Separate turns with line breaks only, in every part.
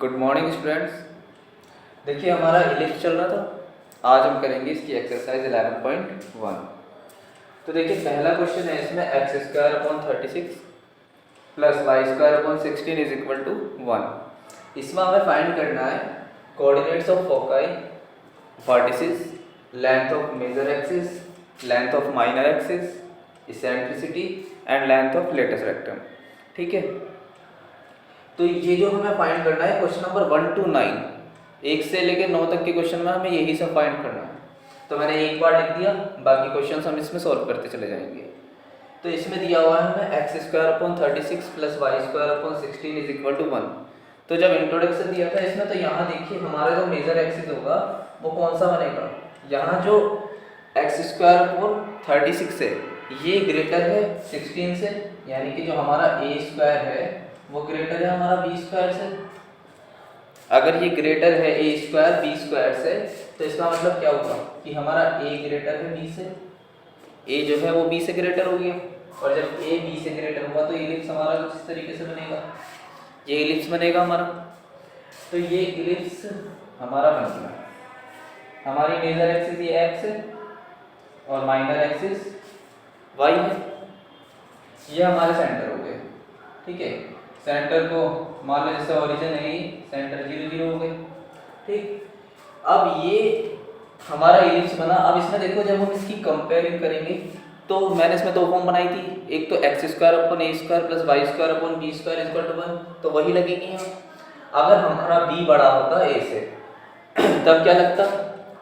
Good morning students. देखिए हमारा ellipse चल रहा था। आज हम करेंगे इसकी एक्सरसाइज 11.1। तो देखिए पहला क्वेश्चन है इसमें X square upon 36 plus Y square upon 16 is equal to 1। इसमें हमें फाइंड करना है coordinates of foci, vertices, length of major axis, length of minor axis, eccentricity and length of latus rectum. ठीक है, तो ये जो हमें फाइंड करना है क्वेश्चन नंबर 1 to 9, 1 से लेकर 9 तक के क्वेश्चन में हमें यही सब फाइंड करना है। तो मैंने एक बार लिख दिया, बाकी क्वेश्चंस हम इसमें सॉल्व करते चले जाएंगे। तो इसमें दिया हुआ है हमें X square upon 36 plus Y square upon 16 is equal to 1। तो जब इंट्रोडक्शन दिया था इसमें, तो यहाँ देखिए हमारा जो मेजर एक्सिस होगा वो कौन सा बनेगा। यहाँ जो एक्स स्क्वायर अपॉन 36 है ये ग्रेटर है 16 से, यानी कि जो हमारा ए स्क्वायर है वो ग्रेटर है हमारा बी स्क्वायर से। अगर ये ग्रेटर है ए स्क्वायर बी स्क्वायर से, तो इसका मतलब क्या होगा कि हमारा ए ग्रेटर है बी से, ए जो है वो बी से ग्रेटर हो गया। और जब ए बी से ग्रेटर हुआ तो इलिप्स हमारा कुछ इस तरीके से बनेगा, ये इलिप्स बनेगा हमारा। तो ये इलिप्स हमारा बन गया। हमारी मेजर एक्सिस ये एक्स है और माइनर एक्सिस वाई है। ये हमारे सेंटर हो गए। ठीक है, सेंटर को मान लो जैसे ओरिजिन है, सेंटर 0 0 हो गए। ठीक, अब ये हमारा इलिप्स बना। अब इसमें देखो जब हम इसकी कंपेयरिंग करेंगे तो मैंने इसमें दो फॉर्म बनाई थी, एक तो x square upon a square plus Y square upon b square equal to 1, तो वही लगेगी यहाँ। अगर हमारा बी बड़ा होता ए से तब क्या लगता,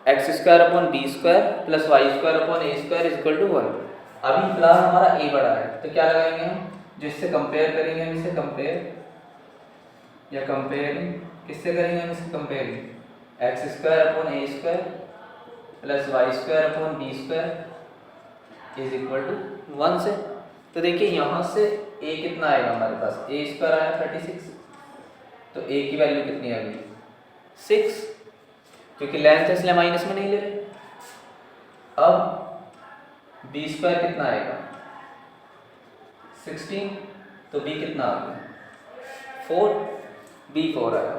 x square upon b square plus Y square upon a square equal to 1। अभी फिलहाल हमारा ए बड़ा है तो क्या लगाएंगे हम, जिससे कंपेयर करेंगे हम इसे, कंपेयर या कंपेयरिंग किससे करेंगे हम इसे, comparing x square upon a square plus Y square upon b square is equal to 1 से। तो देखिए यहाँ से ए कितना आएगा हमारे पास, ए स्क्वायर आया 36, तो ए की वैल्यू कितनी आ गई 6, क्योंकि लेंथ है इसलिए माइनस में नहीं ले रहे। अब बी स्क्वायर कितना आएगा 16, तो बी कितना आ गया 4, बी 4 आया।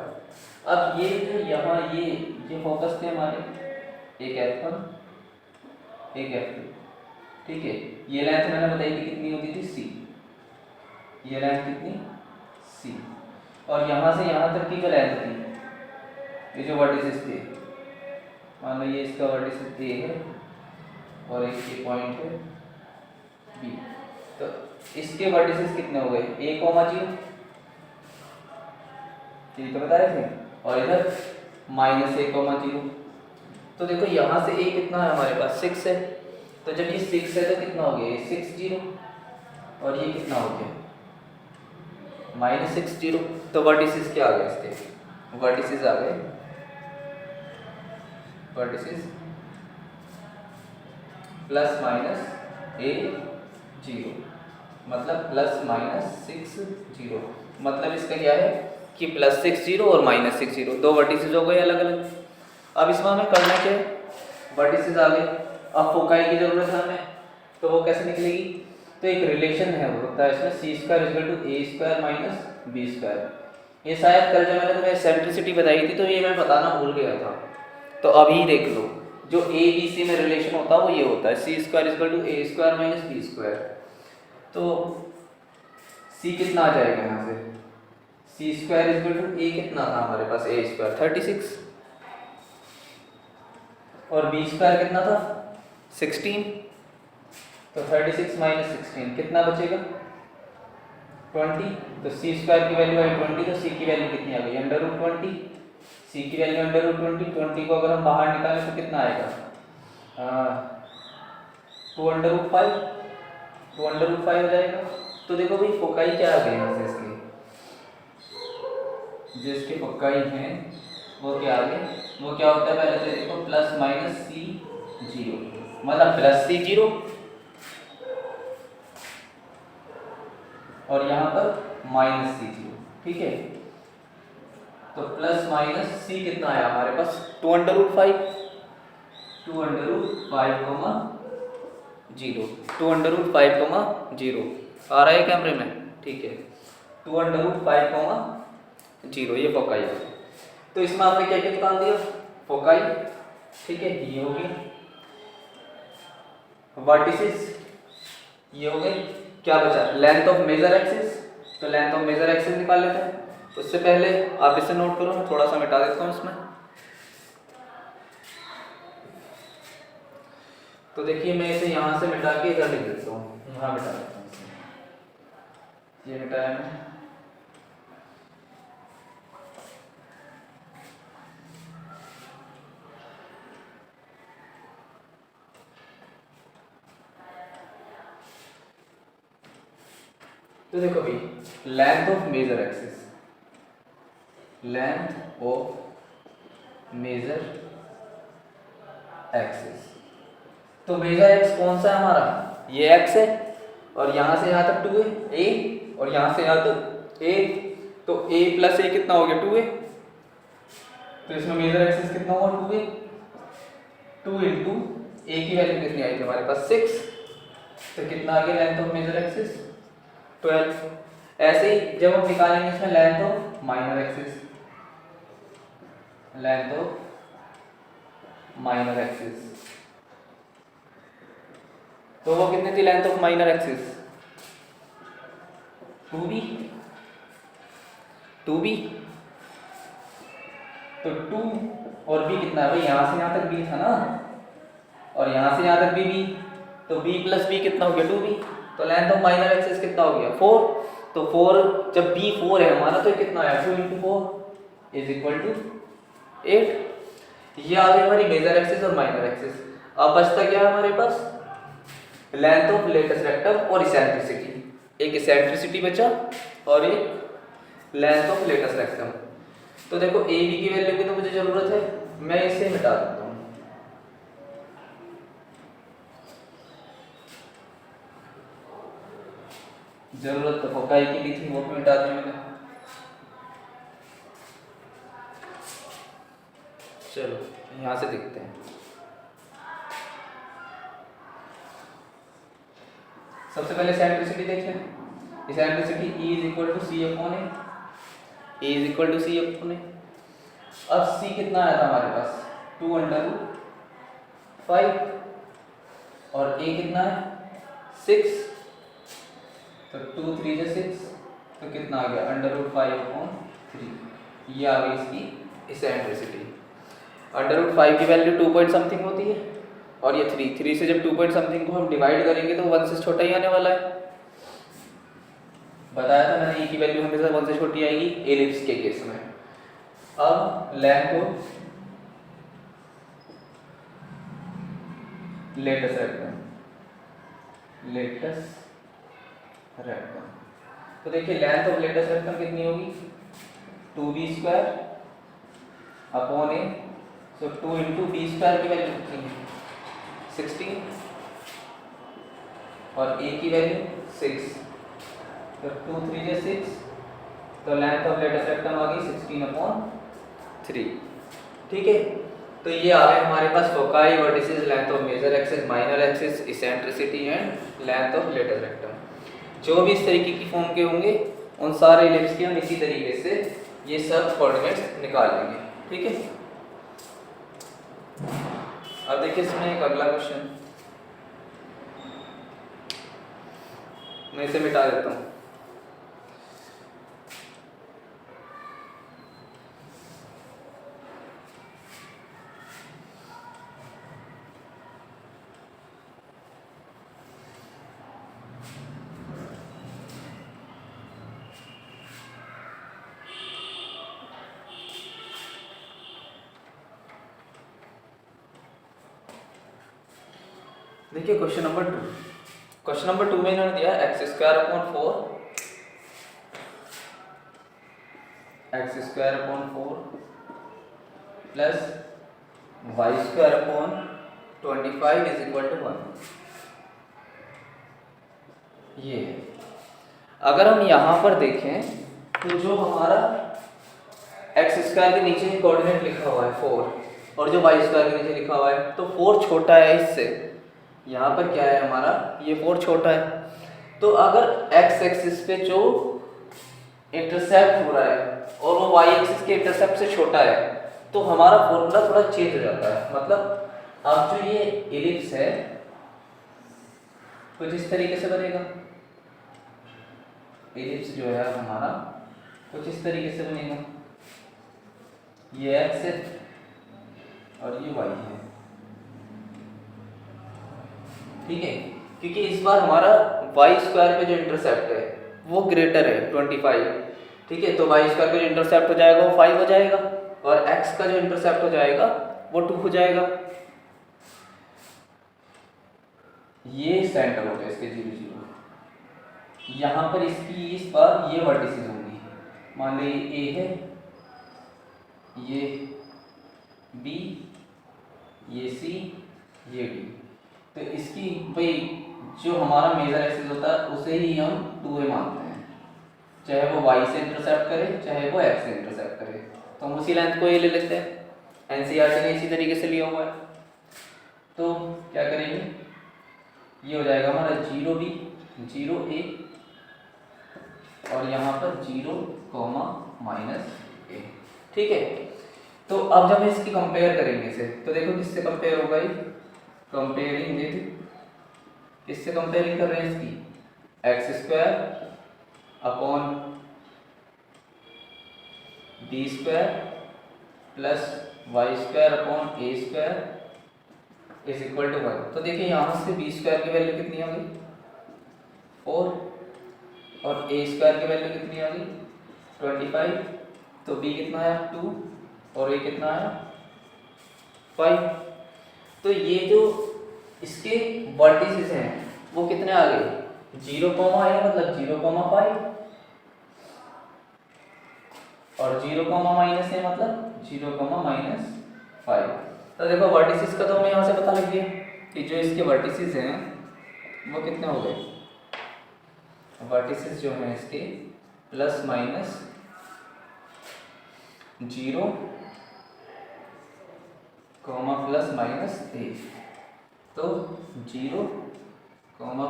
अब ये जो यहाँ ये फोकस थे हमारे, एक F1 एक F2। ठीक है, ये लेंथ मैंने बताई थी कितनी होती थी C, ये लेंथ कितनी C। और यहाँ से यहाँ तक की जो लेंथ थी, ये जो वर्टिसेस थे, मान लो ये इसका वर्टिसेस A है और एक ये पॉइंट है B, तो इसके वर्टिसेस कितने हो गए a, 0, ये तो बता रहे थे, और इधर -a, 0। तो देखो यहाँ से a कितना है हमारे पास 6 है, तो जब ये 6 है तो कितना हो गया 6 0, और ये कितना हो गया -6 0। तो वर्टिसेस क्या आ गए इसके, वर्टिसेस आ गए, वर्टिसेस प्लस माइनस a 0, मतलब प्लस माइनस 6 0। मतलब इसका क्या है कि +6 0 और -6 0, दो वर्टिसेस हो गए अलग अलग। अब इसमें हमें करना क्या है, वर्टिसेस आ गए, अब फोकाई की जरूरत है हमें, तो वो कैसे निकलेगी। तो एक रिलेशन है वो होता है इसमें C square equal to A square minus B square. ये शायद कल जब मैंने तुम्हें सेंट्रिसिटी बताई थी तो ये मैं बताना भूल गया था, तो अभी देख लो जो A B C में रिलेशन होता है वो ये होता है C square equal to A square minus B square. तो C कितना आ जाएगा यहाँ से, C square equal to A कितना था हमारे पास A स्क्वायर 36, और B स्क्वायर कितना था 16, तो 36 माइनस 16 कितना बचेगा 20। तो C स्क्वायर की वैल्यू आई 20, तो C की वैल्यू कितनी आ गई √20, C की वैल्यू √20। 20 को अगर हम बाहर निकालें तो कितना आएगा 2√5, 2√5 हो जाएगा। तो देखो भाई फोकाई क्या आ गई यहाँ से, इसकी जिसके फोकाई हैं वो क्या आ गए, वो क्या होता है पहले तो देखो प्लस माइनस C 0, मतलब प्लस C 0 और यहाँ पर माइनस C 0। ठीक है, तो प्लस माइनस C कितना आया हमारे पास 2√5, 2√5, 0 आ रहा है कैमरे में। ठीक है, 2√5, 0, ये फोकाई है। तो इसमें आपने क्या क्या निकाल दिया, फोकाई, ठीक है, ये हो गया, वर्टिसेस ये हो गए, क्या बचा, लेंथ ऑफ मेजर एक्सिस, तो लेंथ ऑफ मेजर एक्सिस निकाल लेते हैं। उससे पहले आप इसे नोट करो, मैं थोड़ा सा मिटा देता हूँ इसमें। तो देखिए मैं इसे यहाँ से मिटा के इधर लिख देता हूँ, यहाँ मिटा देता हूँ, ये मिटाया मैंने। तो देखो भाई, length of major axis, length of major axis, तो मेजर एक्स कौन सा है हमारा, ये एक्स है, और यहाँ से यहाँ तक 2 है ए, और यहाँ से यहाँ तक ए, तो a प्लस ए कितना हो गया 2a, तो इसमें मेजर एक्सिस कितना हुआ 2a, 2 इंटू ए की वैल्यू कितनी आई थी हमारे पास 6, तो कितना आ गया लेंथ ऑफ मेजर एक्सिस 12। ऐसे ही जब हम निकालेंगे इसमें length of minor axis, length of minor axis, तो वो कितनी थी length of minor axis 2b, 2b, तो 2 और b कितना है भाई, यहाँ से यहाँ तक b था ना, और यहाँ से यहाँ तक b, तो b प्लस b कितना हो गया 2b, तो लेंथ ऑफ माइनर एक्सिस कितना हो गया 4, तो 4 जब b 4 है हमारा, तो कितना आया 2 इंटू 4 इज इक्वल टू 8। ये आ गई हमारी मेजर एक्सिस और माइनर एक्सिस। अब बचता क्या है हमारे पास, लेंथ ऑफ लेटस रेक्टम और इसेंट्रिसिटी, एक इसेंट्रिसिटी बचा और एक लेंथ ऑफ लेटस रेक्टम। तो देखो ए बी की वैल्यू की तो मुझे जरूरत है, मैं इसे मिटा देता हूँ, जरूरत तो फोकाई की भी थी, वो भी मिटा दी मैंने। चलो यहाँ से देखते हैं, सबसे पहले इसेंट्रिसिटी देखें, eccentricity E is equal to C upon A, E is equal to C upon A. अब C कितना आया था हमारे पास 2 अंडर रूट 5, और A कितना है 6, तो 2 3 जा 6, तो कितना आ गया अंडर रूट 5 अपॉन 3, ये आ गई इसकी इसेंट्रिसिटी। अंडर रूट 5 की वैल्यू 2 पॉइंट समथिंग होती है, और ये 3 से जब 2 पॉइंट समथिंग को हम डिवाइड करेंगे तो 1 से छोटा ही आने वाला है, बताया था मैंने, E की वैल्यू हमेशा 1 से छोटी आएगी एलिप्स के केस में। अब length of latus rectum, latus rectum, तो देखिए लेंथ ऑफ लेटस रेक्टम कितनी होगी 2b² upon a, so 2 into b square की वैल्यू कितनी है 16, और ए की वैल्यू 6, तो 2 3 जा 6, तो लेंथ ऑफ लेटस रेक्टम आ गई 16 अपॉन 3, ठीक है। तो ये आ गए हमारे पास foci, vertices, length of major axis, minor axis, eccentricity and length of latus rectum. जो भी इस तरीके की फॉर्म के होंगे उन सारे एलिप्स के हम इसी तरीके से ये सब कोऑर्डिनेट्स निकाल लेंगे, ठीक है। अब देखिए इसमें एक अगला क्वेश्चन, मैं इसे मिटा देता हूँ। देखिए क्वेश्चन नंबर 2, क्वेश्चन नंबर 2 में इन्होंने दिया x² upon 4, x² upon 4 plus y² upon 25 is equal to 1। ये अगर हम यहाँ पर देखें तो जो हमारा x² के नीचे कोऑर्डिनेट लिखा हुआ है 4, और जो y² के नीचे लिखा हुआ है, तो 4 छोटा है इससे, यहाँ पर क्या है हमारा ये 4 छोटा है, तो अगर x एक्सिस पे जो इंटरसेप्ट हो रहा है और वो वाई एक्सिस के इंटरसेप्ट से छोटा है, तो हमारा फॉर्मूला थोड़ा चेंज हो जाता है। मतलब अब जो ये इलिप्स है कुछ इस तरीके से बनेगा, इलिप्स जो है हमारा कुछ इस तरीके से बनेगा, ये एक्स है और ये वाई है, ठीक है। क्योंकि इस बार हमारा वाई स्क्वायर पे जो इंटरसेप्ट है वो ग्रेटर है 25, ठीक है। तो वाई स्क्वायर पे जो इंटरसेप्ट हो जाएगा वो 5 हो जाएगा और एक्स का जो इंटरसेप्ट हो जाएगा वो 2 हो जाएगा। ये सेंटर हो गया इसके 0 0। यहाँ पर इसकी इस बार ये वर्टिसेस होंगी, मान लीजिए ए है, ये बी, ये सी, ये डी। तो इसकी भाई जो हमारा मेजर एक्सिस होता है उसे ही हम 2a मानते हैं, चाहे वो y से इंटरसेप्ट करे चाहे वो x से इंटरसेप्ट करे, तो हम उसी लेंथ को ये ले लेते हैं। एनसीईआरटी ने इसी तरीके से लिया हुआ है। तो क्या करेंगे, ये हो जाएगा हमारा 0b 0a और यहाँ पर 0, -a, ठीक है। तो अब जब इसकी कंपेयर करेंगे इसे, तो देखो किससे कंपेयर होगा, ये कंपेयरिंग विद, किससे कंपेयरिंग कर रहे हैं इसकी, x square upon b square plus Y square upon a square is equal to 1। तो देखिए यहाँ से बी स्क्वायर की वैल्यू कितनी आ गई 4 और ए स्क्वायर की वैल्यू कितनी आ गई 25। तो बी कितना आया 2 और ए कितना आया 5। तो ये जो इसके वर्टिसेस हैं वो कितने आ गए 0, आया मतलब 0,5 और 0, माइनस है मतलब 0,-5। तो देखो वर्टिसेस का तो हमें यहाँ से पता लग गया कि जो इसके वर्टिसेस हैं वो कितने हो गए, वर्टिसेस जो हैं इसके प्लस माइनस 0, प्लस माइनस ए। तो 0,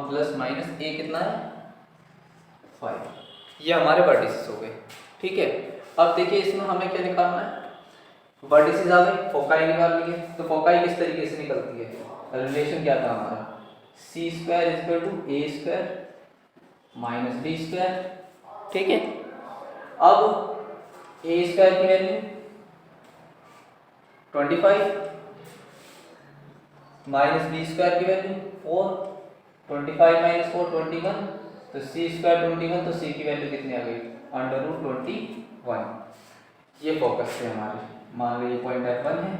प्लस माइनस ए कितना है 5। ये हमारे वर्टिसेस हो गए, ठीक है। अब देखिए इसमें हमें क्या निकालना है, वर्टिसेस आ गए, फोकाई निकाल लिए। तो फोकाई किस तरीके से निकलती है, रिलेशन क्या था हमारा, C square is equal to A square minus B square, ठीक है। अब ए स्क्वायर की वैल्यू 25 माइनस बी स्क्वायर की वैल्यू 4, 25 माइनस 4 21, तो सी स्क्वायर 21, तो सी की वैल्यू कितनी आ गई √21। ये फोकस थे हमारे, मान लो ये पॉइंट F1 है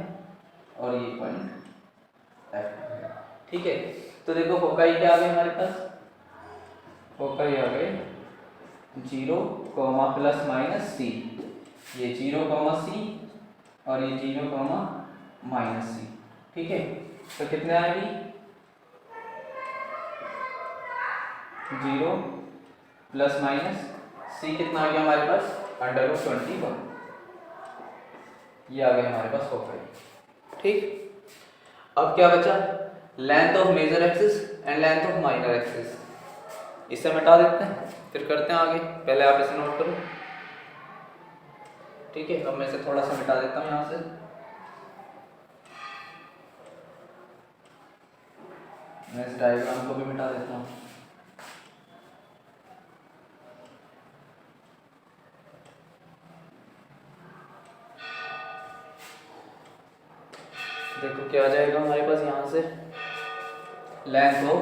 और ये पॉइंट F2 है, ठीक है। तो देखो फोकाई क्या आ गए हमारे पास, फोकाई आ गए 0, प्लस माइनस सी, ये 0, सी और ये 0, माइनस सी, ठीक है। तो कितने आएगी 0 प्लस माइनस सी कितना आ गया हमारे पास √21। ये आ गए हमारे पास फोकाई, ठीक। अब क्या बचा, length of major axis and length of minor axis. इसे मिटा देते हैं फिर करते हैं आगे, पहले आप इसे नोट करो, ठीक है। अब मैं इसे थोड़ा सा मिटा देता हूँ यहाँ से, मैं इस डायग्राम को भी मिटा देता हूँ। देखो क्या आ जाएगा हमारे पास यहाँ से, length of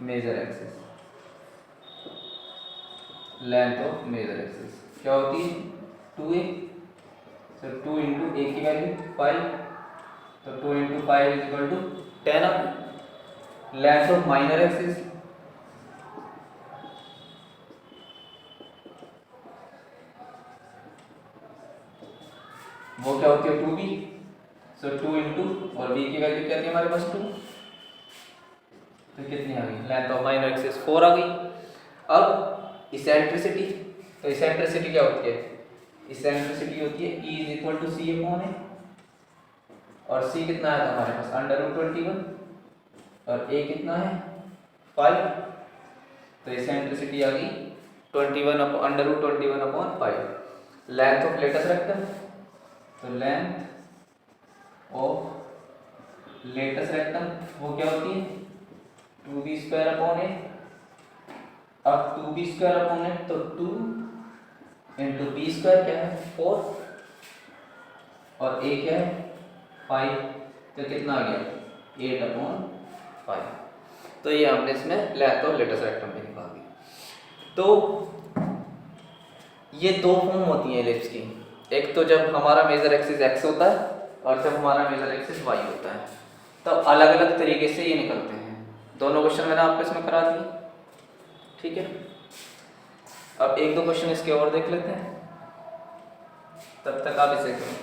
major axis, length of major axis क्या होती है 2a, तो 2 इंटू ए की वैल्यू 5, तो 2 into 5 is equal to 10। Length of minor axis, वो क्या होती है 2b, सो 2 इंटू और b की वैल्यू क्या थी हमारे पास 2, तो कितनी आ गई लेंथ ऑफ माइनर एक्सिस 4 आ गई। अब इसेंट्रिसिटी, तो इसेंट्रिसिटी क्या होती है, इसेंट्रिसिटी होती है E is equal to C upon A, और c कितना आया था हमारे पास √21 और a कितना है 5। तो इसेंट्रिसिटी आ गई 21/√21/5। लेंथ ऑफ लेटस रेक्टम, तो लेंथ ऑफ लेटस रेक्टम वो क्या होती है 2b² अब 2b² तो 2 इंटू b² क्या है 4 और a क्या है 5, तो कितना आ गया 8/5। तो ये हमने इसमें लेंथ ऑफ लेटस रेक्टम भी निकाल दी। तो ये दो फॉर्म होती है एलिप्स की, एक तो जब हमारा मेजर एक्सिस x होता है और जब हमारा मेजर एक्सिस y होता है, तब अलग अलग तरीके से ये निकलते हैं। दोनों क्वेश्चन मैंने आपको इसमें करा दिए, ठीक है। अब एक दो क्वेश्चन इसके और देख लेते हैं, तब तक आप इसे करें।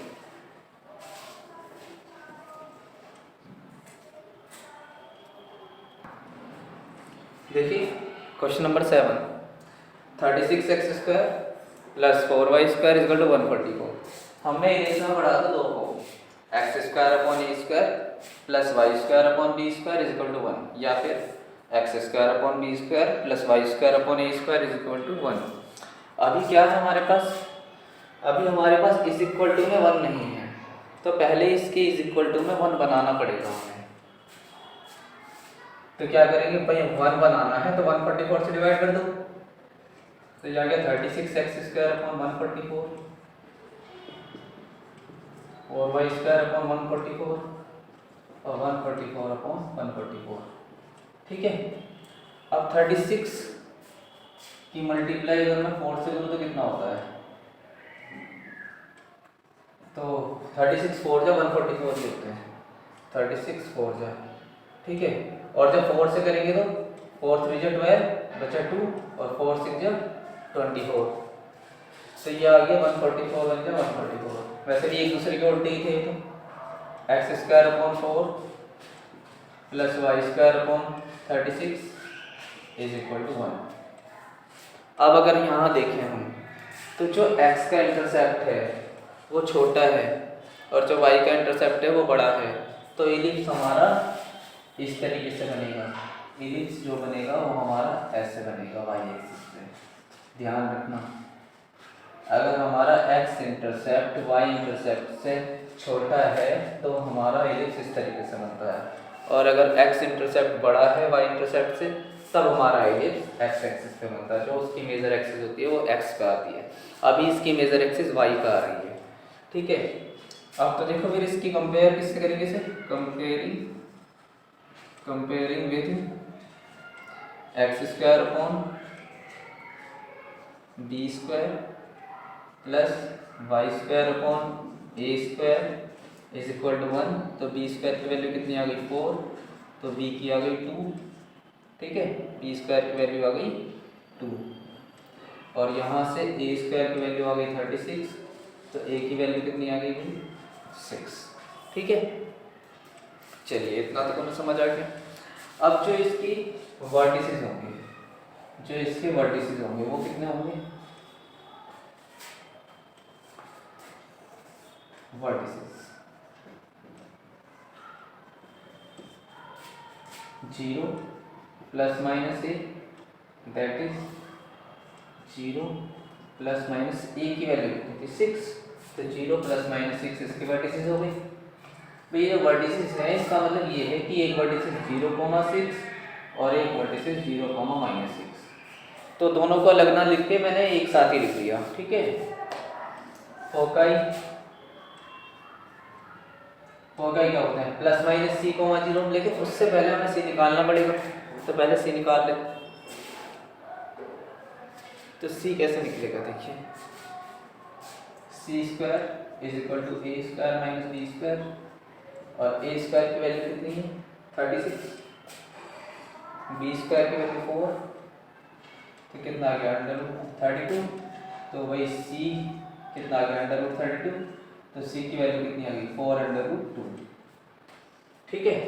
देखिए question number 7, 36x² plus 4y² = 144। हमने इसे बढ़ा दो दो को x² प्लस y² b² = 1 या फिर x² b² plus y² a² = 1। अभी क्या है हमारे पास, अभी हमारे पास इज इक्वल टू में 1 नहीं है, तो पहले इसके इज इक्वल टू में 1 बनाना पड़ेगा हमें। तो क्या करेंगे भाई 1 बनाना है तो 144 से डिवाइड कर दो, तो ये आ गया 36x² 144 और y² 144 और 144/144, ठीक है। अब 36 की मल्टीप्लाई अगर मैं 4 से करूँ तो कितना होता है, तो 36 4 जा 144 लिखते हैं, 36 4 जा, ठीक है। और जब 4 से करेंगे तो 4 3 जा 12 बचा 2 और 4 6 जा 24, तो ये आ गया 144 बन गया 144। वैसे भी एक दूसरे के उल्टे ही थे, तो x² प्लस y² 36 = 1। अब अगर यहाँ देखें हम, तो जो x का इंटरसेप्ट है वो छोटा है और जो y का इंटरसेप्ट है वो बड़ा है, तो इलिप्स हमारा इस तरीके से बनेगा। इलिप्स जो बनेगा वो हमारा ऐसे बनेगा y एक्सिस पे। ध्यान रखना, अगर हमारा x इंटरसेप्ट y इंटरसेप्ट से छोटा है तो हमारा इलिप्स इस तरीके से बनता है, और अगर x इंटरसेप्ट बड़ा है y इंटरसेप्ट से तब हमारा इलिप्स x एक्सिस पे बनता है। जो उसकी मेजर एक्सिस होती है वो x पे आती है, अभी इसकी मेजर एक्सिस y पे आ रही है, ठीक है। अब तो देखो फिर इसकी कंपेयर किससे करेंगे, इसे comparing with x² b² plus y² a² = 1। तो b² की वैल्यू कितनी आ गई 4, तो b की आ गई 2, ठीक है। b² की वैल्यू आ गई 2 और यहाँ से a² की वैल्यू आ गई 36, तो a की वैल्यू कितनी आ गई 6, ठीक है। चलिए इतना तो हमें समझ आ गया। अब जो इसकी वर्टिसेस होंगे, वो कितने होंगे, vertices 0 ± a, that is 0 ± a की वैल्यू कितनी थी 6, तो 0 ± 6 इसकी वर्टिसेस हो गई। भाई ये वर्टिसेस है, इसका मतलब ये है कि एक वर्टिसेस 0,6 और एक वर्टिसेस 0,-6, तो दोनों को अलग ना लिख के मैंने एक साथ ही लिख लिया, ठीक है। फोकाई क्या होता है ±c,0, लेकिन उससे पहले हमें सी निकालना पड़ेगा, तो पहले सी निकाल ले। तो सी कैसे निकलेगा, देखिए c² = a² - b² और a² की वैल्यू कितनी है 36, b² की वैल्यू 4, तो कितना आ गया √32, तो वही c कितना आ गया √32, तो c की वैल्यू कितनी आ गई 4√2, ठीक है।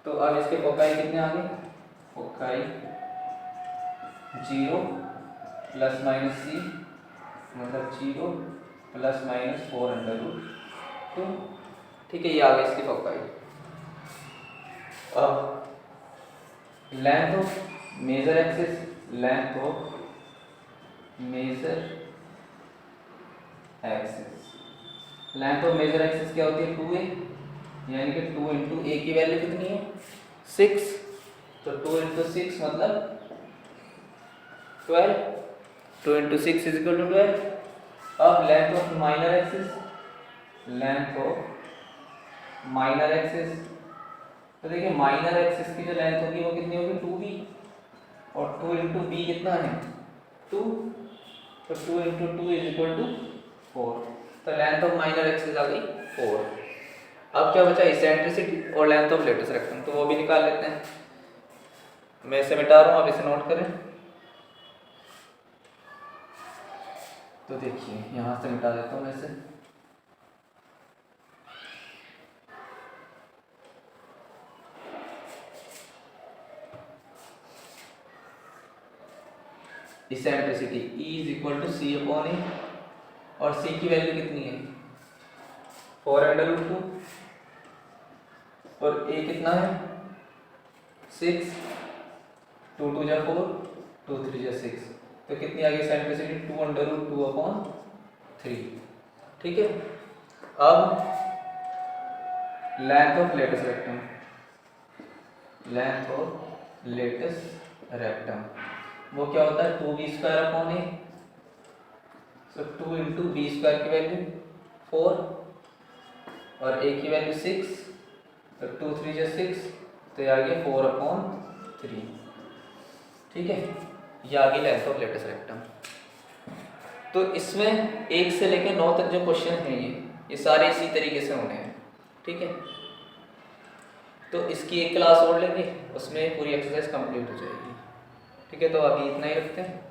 तो अब इसके फोकाई कितने आ गए, फोकाई 0 ± c मतलब 0 ± 4√2, ठीक है। ये आ गई इसकी फोकाई। अब length of major axis length of major axis. Length of major axis क्या होती है 2a, यानी कि 2 इंटू ए की वैल्यू कितनी है 6, तो 2 इंटू 6 मतलब 12, 2 इंटू 6 इज इक्वल टू 12। अब length of minor axis, length of minor axis, तो देखिए माइनर एक्सिस की जो लेंथ होगी वो कितनी होगी 2b, और 2 इंटू बी कितना है 2, तो 2 इंटू 2 इज इक्वल टू 4, तो लेंथ ऑफ माइनर एक्सिस आ गई 4। अब क्या बचा इसेंट्रिसिटी और लेंथ ऑफ लेटेस्ट रेक्टम, तो वो भी निकाल लेते हैं। मैं इसे मिटा रहा हूँ, आप इसे नोट करें। तो देखिए यहाँ से मिटा देता हूँ मैं इसे। Eccentricity E is equal to C upon A, और C की वैल्यू कितनी है 4√2, और A कितना है 6, 2 2 जा 4, 2 3 जा 6, तो कितनी आ गई इसेंट्रिसिटी 2√2/3। ठीक है। अब length of latus rectum, length of latus rectum वो क्या होता है 2b² A, so 2 into b square की वैल्यू 4 और a की वैल्यू 6, तो 2 3 जा 6, तो ये आ गया 4/3। ठीक है, ये आ गई लेंथ ऑफ लेटेस्ट रेक्टम। तो इसमें 1 से लेकर 9 तक जो क्वेश्चन हैं ये सारे इसी तरीके से होने हैं। ठीक है, तो इसकी एक क्लास और लेंगे, उसमें पूरी एक्सरसाइज कंप्लीट हो जाएगी। ठीक है, तो अभी इतना ही रखते हैं।